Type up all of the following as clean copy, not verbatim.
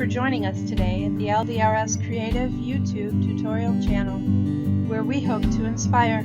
for joining us today at the LDRS Creative YouTube tutorial channel, where we hope to inspire.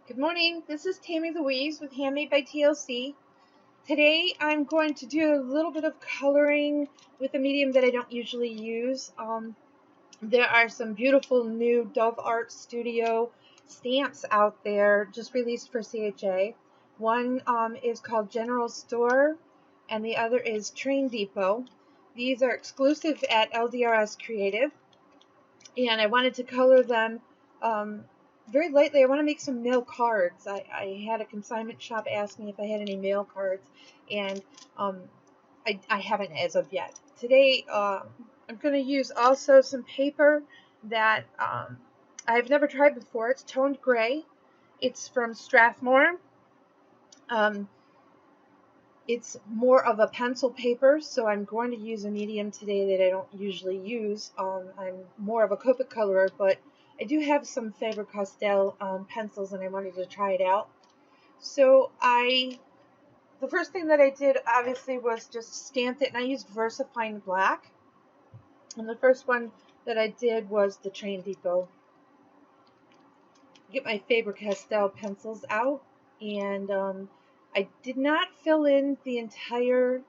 Good morning, this is Tammy Louise with Handmade by TLC. Today I'm going to do a little bit of coloring with a medium that I don't usually use. There are some beautiful new Dove Art Studio stamps out there just released for CHA. One is called General Store and the other is Train Depot. These are exclusive at LDRS Creative, and I wanted to color them very lightly. I want to make some mail cards. I had a consignment shop ask me if I had any mail cards, and I haven't as of yet. Today I'm going to use also some paper that I've never tried before. It's toned gray. It's from Strathmore. It's more of a pencil paper, so I'm going to use a medium today that I don't usually use. I'm more of a Copic colorer, but I do have some Faber Castel pencils, and I wanted to try it out. So the first thing that I did, obviously, was just stamped it, and I used VersaFine Black. And the first one that I did was the Train Depot. Get my Faber Castel pencils out, and I did not fill in the entire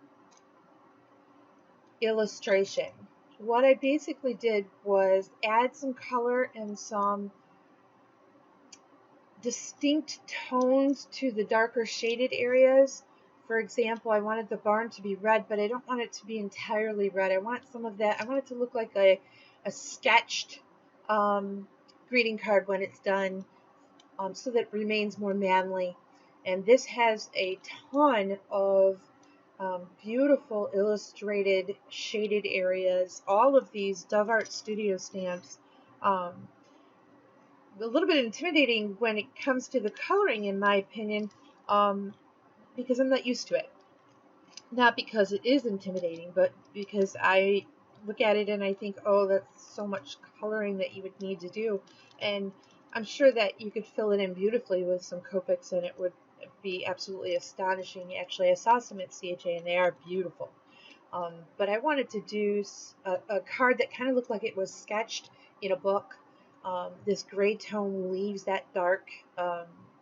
illustration. What I basically did was add some color and some distinct tones to the darker shaded areas. For example, I wanted the barn to be red, but I don't want it to be entirely red. I want some of that. I want it to look like a sketched greeting card when it's done, so that it remains more manly. And this has a ton of beautiful illustrated shaded areas. All of these Dove Art Studio stamps. A little bit intimidating when it comes to the coloring, in my opinion, because I'm not used to it. Not because it is intimidating, but because I look at it and I think, oh, that's so much coloring that you would need to do. And I'm sure that you could fill it in beautifully with some Copics and it would be absolutely astonishing. Actually, I saw some at CHA and they are beautiful. But I wanted to do a card that kind of looked like it was sketched in a book. This gray tone leaves that dark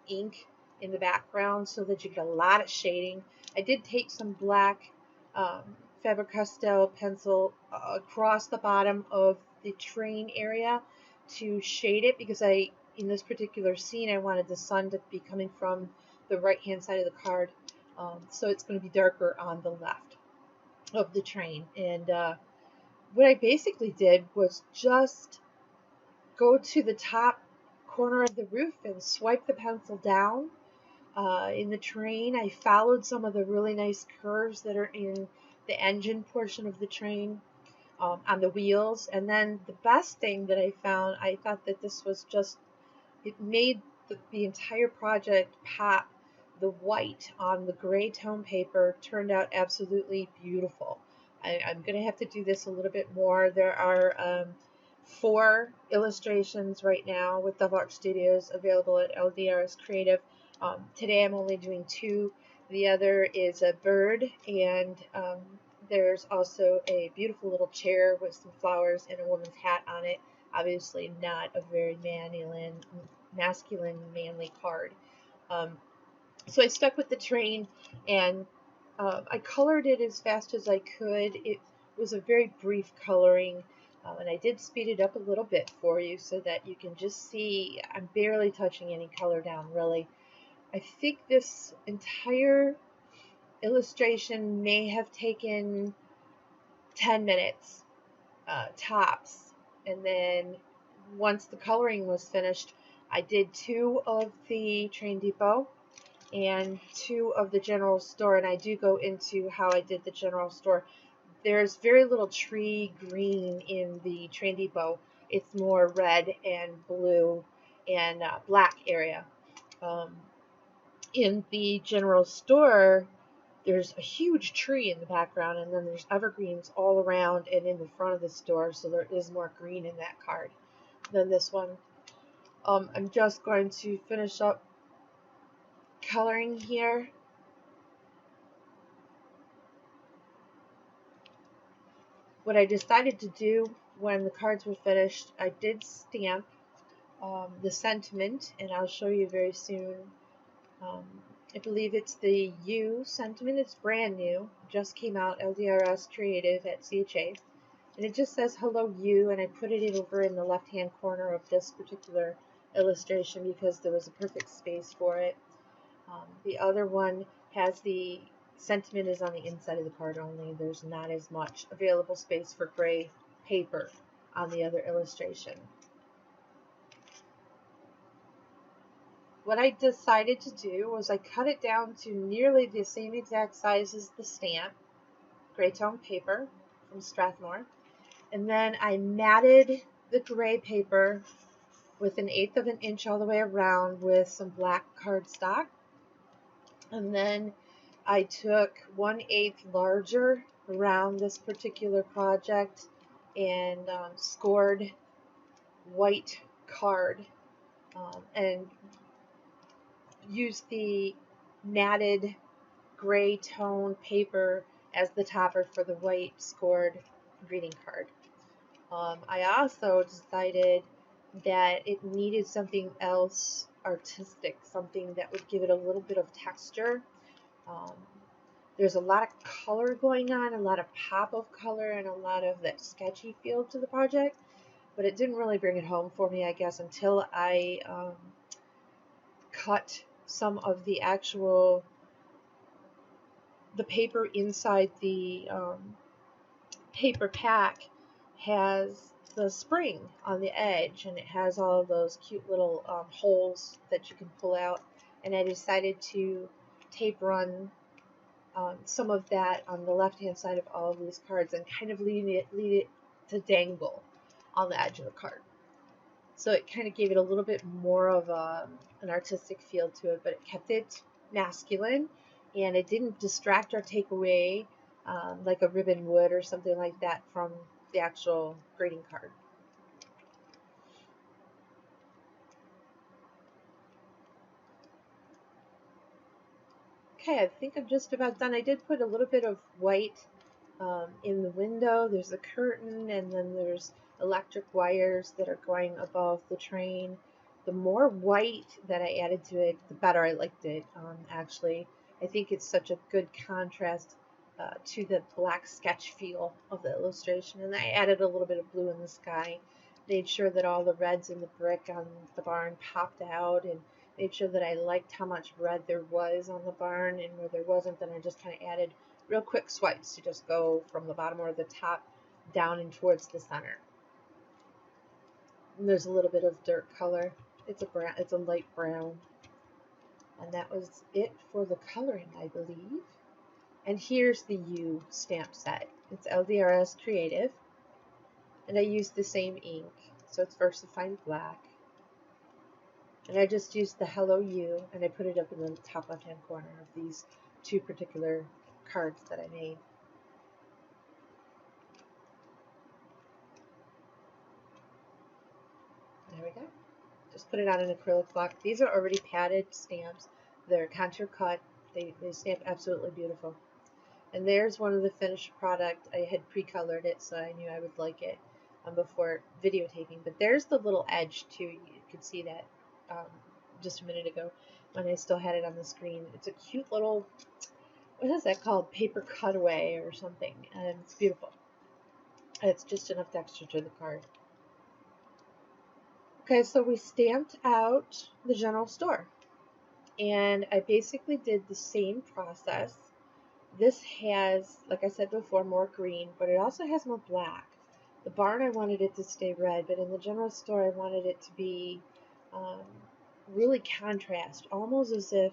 ink in the background so that you get a lot of shading. I did take some black Faber Castel pencil across the bottom of the train area to shade it, because in this particular scene I wanted the sun to be coming from the right hand side of the card, so it's going to be darker on the left of the train. And what I basically did was just go to the top corner of the roof and swipe the pencil down. In the train, I followed some of the really nice curves that are in the engine portion of the train, on the wheels. And then the best thing that I found, I thought that this was just, it made the entire project pop. The white on the gray tone paper turned out absolutely beautiful. I'm going to have to do this a little bit more. There are 4 illustrations right now with Dove Art Studios available at LDRS Creative. Today I'm only doing 2. The other is a bird, and there's also a beautiful little chair with some flowers and a woman's hat on it. Obviously not a very masculine, manly card. So I stuck with the train, and I colored it as fast as I could. It was a very brief coloring, and I did speed it up a little bit for you so that you can just see I'm barely touching any color down, really. I think this entire illustration may have taken 10 minutes tops, and then once the coloring was finished, I did 2 of the Train Depot and 2 of the General Store, and I do go into how I did the General Store. There's very little tree green in the Train Depot. It's more red and blue and black area. In the General Store, there's a huge tree in the background, and then there's evergreens all around and in the front of the store, so there is more green in that card. than this one. I'm just going to finish up coloring here. What I decided to do when the cards were finished, I did stamp the sentiment, and I'll show you very soon. Um, I believe it's the U sentiment. It's brand new, just came out, LDRS Creative at CHA. And it just says hello you, and I put it over in the left hand corner of this particular illustration because there was a perfect space for it. The other one has the sentiment is on the inside of the card only. There's not as much available space for gray paper on the other illustration. What I decided to do was I cut it down to nearly the same exact size as the stamp, gray tone paper from Strathmore, and then I matted the gray paper with 1/8 of an inch all the way around with some black cardstock, and then I took 1/8 larger around this particular project and scored white card and used the matted gray tone paper as the topper for the white scored greeting card. I also decided that it needed something else artistic, something that would give it a little bit of texture. Um, there's a lot of color going on, a lot of pop of color, and a lot of that sketchy feel to the project, but it didn't really bring it home for me, I guess, until I cut some of the paper inside the paper pack has the spring on the edge, and it has all of those cute little holes that you can pull out, and I decided to tape run some of that on the left hand side of all of these cards and kind of lead it to dangle on the edge of the card. So it kind of gave it a little bit more of an artistic feel to it, but it kept it masculine, and it didn't distract or take away like a ribbon would or something like that from the actual greeting card. Okay, I think I'm just about done. I did put a little bit of white in the window. There's a curtain, and then there's electric wires that are going above the train. The more white that I added to it, the better I liked it, actually. I think it's such a good contrast to the black sketch feel of the illustration. And I added a little bit of blue in the sky, made sure that all the reds in the brick on the barn popped out, and made sure that I liked how much red there was on the barn, and where there wasn't, then I just kind of added real quick swipes to just go from the bottom or the top down and towards the center. And there's a little bit of dirt color. It's a light brown. And that was it for the coloring, I believe. And here's the U stamp set. It's LDRS Creative. And I used the same ink, so it's Versified Black. And I just used the Hello You, and I put it up in the top left-hand corner of these two particular cards that I made. There we go. Just put it on an acrylic block. These are already padded stamps. They're contour cut. They stamp absolutely beautiful. And there's one of the finished product. I had pre-colored it, so I knew I would like it before videotaping. But there's the little edge too. You could see that just a minute ago when I still had it on the screen. It's a cute little, what is that called? Paper cutaway or something. And it's beautiful. It's just enough texture to the card. Okay, so we stamped out the general store. And I basically did the same process. This has, like I said before, more green, but it also has more black. The barn, I wanted it to stay red, but in the general store, I wanted it to be really contrast, almost as if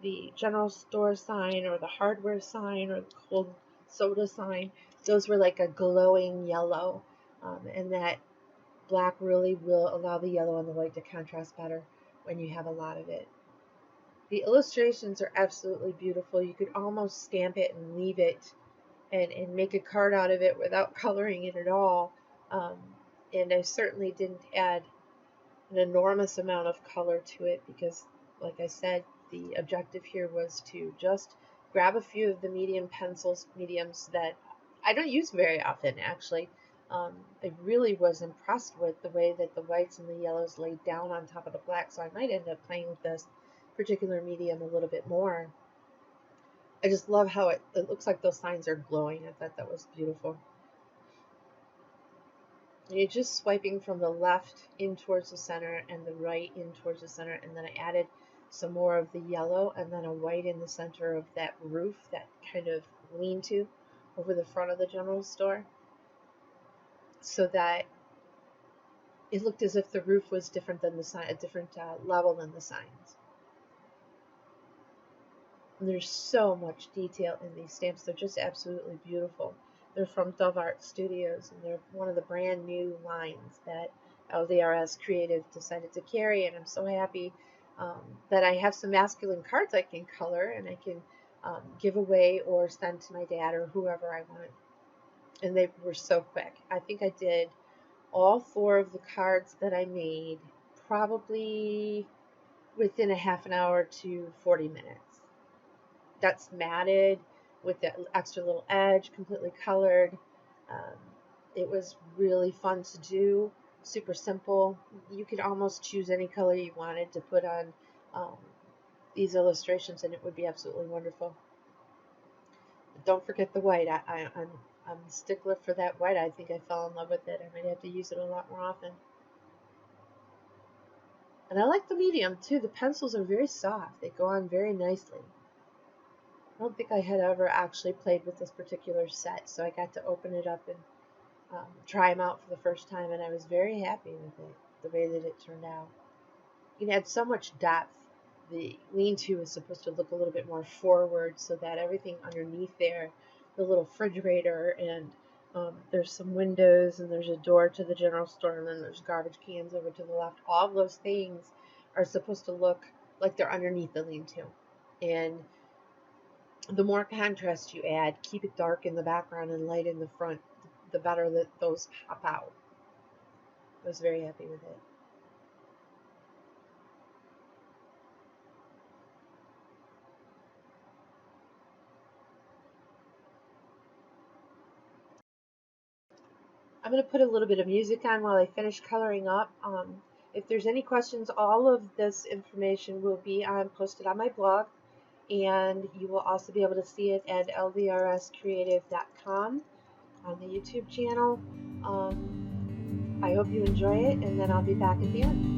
the general store sign or the hardware sign or the cold soda sign, those were like a glowing yellow, and that black really will allow the yellow and the white to contrast better when you have a lot of it. The illustrations are absolutely beautiful. You could almost stamp it and leave it and make a card out of it without coloring it at all. And I certainly didn't add an enormous amount of color to it because, like I said, the objective here was to just grab a few of the mediums that I don't use very often, actually. I really was impressed with the way that the whites and the yellows laid down on top of the black, so I might end up playing with this particular medium a little bit more. I just love how it looks like those signs are glowing. I thought that was beautiful. And you're just swiping from the left in towards the center and the right in towards the center, and then I added some more of the yellow and then a white in the center of that roof, that kind of lean-to over the front of the general store, so that it looked as if the roof was different than the sign, a different level than the signs. And there's so much detail in these stamps. They're just absolutely beautiful. They're from Dove Art Studios, and they're one of the brand new lines that LDRS Creative decided to carry, and I'm so happy that I have some masculine cards I can color and I can give away or send to my dad or whoever I want. And they were so quick. I think I did all 4 of the cards that I made probably within a half an hour to 40 minutes. That's matted with the extra little edge, completely colored. It was really fun to do, super simple. You could almost choose any color you wanted to put on these illustrations and it would be absolutely wonderful. But don't forget the white. I'm a stickler for that white. I think I fell in love with it. I might have to use it a lot more often. And I like the medium too. The pencils are very soft. They go on very nicely. I don't think I had ever actually played with this particular set, so I got to open it up and try them out for the first time, and I was very happy with it, the way that it turned out. It had so much depth. The lean-to is supposed to look a little bit more forward so that everything underneath there, the little refrigerator, and there's some windows, and there's a door to the general store, and then there's garbage cans over to the left. All of those things are supposed to look like they're underneath the lean-to. And the more contrast you add, keep it dark in the background and light in the front, the better that those pop out. I was very happy with it. I'm going to put a little bit of music on while I finish coloring up. If there's any questions, all of this information will be posted on my blog, and you will also be able to see it at ldrscreative.com on the YouTube channel. I hope you enjoy it, and then I'll be back at the end.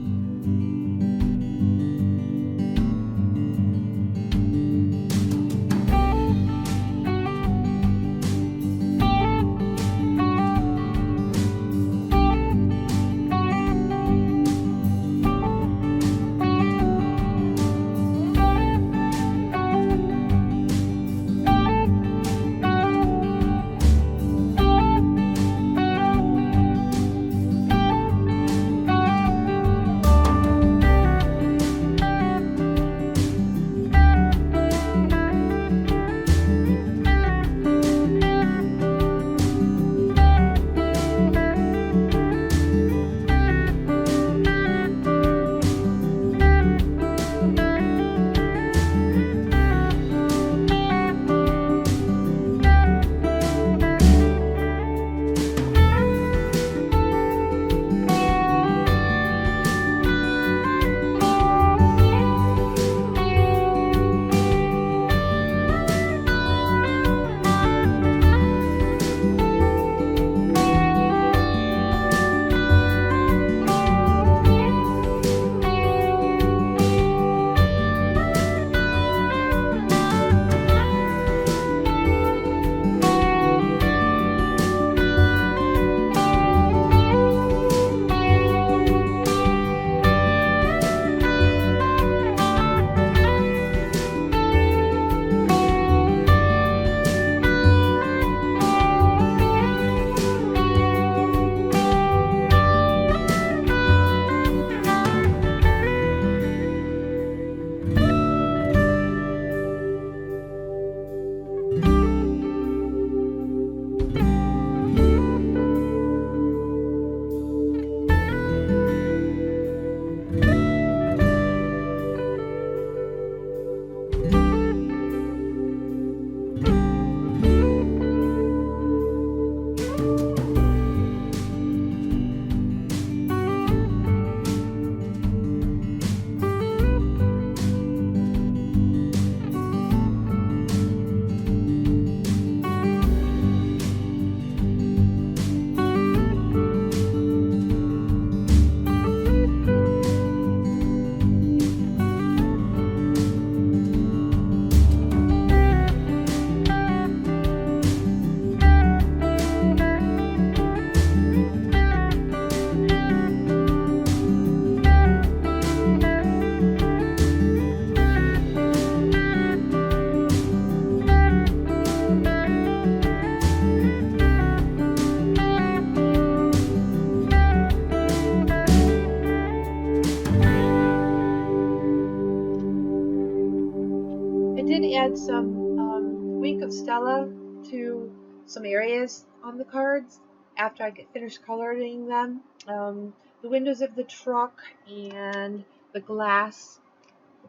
some Wink of Stella to some areas on the cards after I get finished coloring them. The windows of the truck and the glass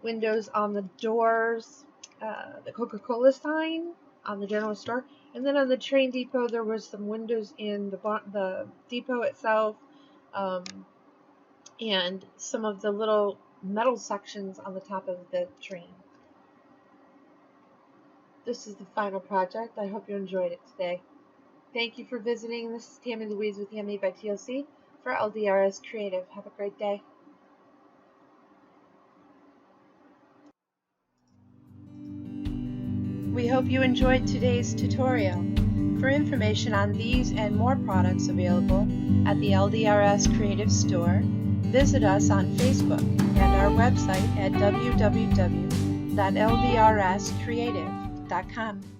windows on the doors, the Coca-Cola sign on the general store, and then on the train depot there was some windows in the depot itself, and some of the little metal sections on the top of the train. This is the final project. I hope you enjoyed it today. Thank you for visiting. This is Tammy Louise with Handmade by TLC for LDRS Creative. Have a great day. We hope you enjoyed today's tutorial. For information on these and more products available at the LDRS Creative Store, visit us on Facebook and our website at www.ldrscreative.com.